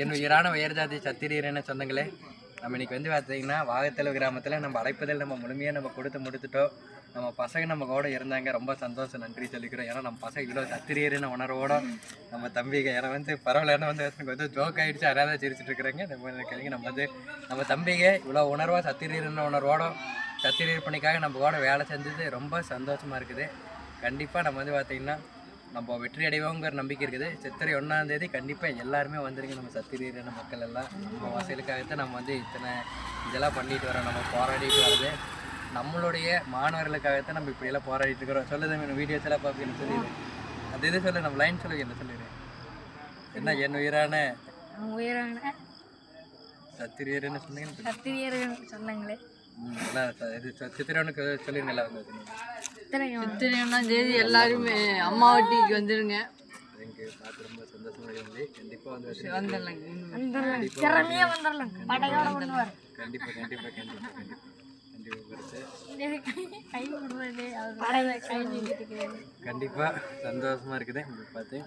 என் உயிரான உயர்ஜாதி சத்திரியர்னு சொந்தங்களே, நம்ம இன்னைக்கு வந்து பார்த்தீங்கன்னா வாகத்தளவு கிராமத்தில் நம்ம அழைப்பதில் நம்ம முழுமையாக நம்ம கொடுத்துட்டோம். நம்ம பசங்க நம்ம கூட இருந்தாங்க, ரொம்ப சந்தோஷம், நன்றி சொல்லிக்கிறோம். ஏன்னா நம்ம பசங்க இவ்வளோ சத்திரியர்னு உணர்வோட நம்ம தம்பிங்க ஏன்னா வந்து பரவாயில்ல, ஏன்னா வந்து எனக்கு வந்து ஜோக் ஆகிடுச்சு, யாராவது சிரிச்சுட்டு இருக்கிறாங்க. நம்ம தம்பிங்க இவ்வளோ உணர்வாக சத்திரியர்னு உணர்வோட சத்திரியர் பணிக்காக நம்ம கூட வேலை செஞ்சது ரொம்ப சந்தோஷமாக இருக்குது. கண்டிப்பாக நம்ம வந்து பார்த்திங்கன்னா நம்ம வெற்றி அடைவோங்கிற நம்பிக்கை இருக்குது. சித்திரை 1ஆம் தேதி கண்டிப்பாக எல்லாருமே வந்துருங்க. நம்ம சத்திரியரான மக்கள் எல்லாம் நம்ம வசதிகளுக்காகத்தான் நம்ம வந்து இத்தனை இதெல்லாம் பண்ணிட்டு வரோம். நம்ம போராடிட்டு வர்றது நம்மளுடைய மாணவர்களுக்காகத்தான் நம்ம இப்படியெல்லாம் போராடிட்டு இருக்கிறோம். சொல்லுது வீடியோஸ் எல்லாம் பார்ப்பேன், என்ன சொல்லிடு அது இது சொல்லு, நம்ம லைன் சொல்லுங்க, என்ன சொல்லிடு, என்ன என் உயிரான சத்திரியர்னு சொன்னீங்க, சத்திரியர்னு சொன்னாங்களே. சித்திரனுக்கு சொல்லிருங்களா? சித்திரை 1ஆம் தேதி எல்லாருமே அம்மா வீட்டுக்கு வந்துருங்க. பார்த்து ரொம்ப சந்தோஷமாக இருந்து கண்டிப்பாக வந்து கண்டிப்பாக கண்டிப்பாக சந்தோஷமா இருக்குது பார்த்து.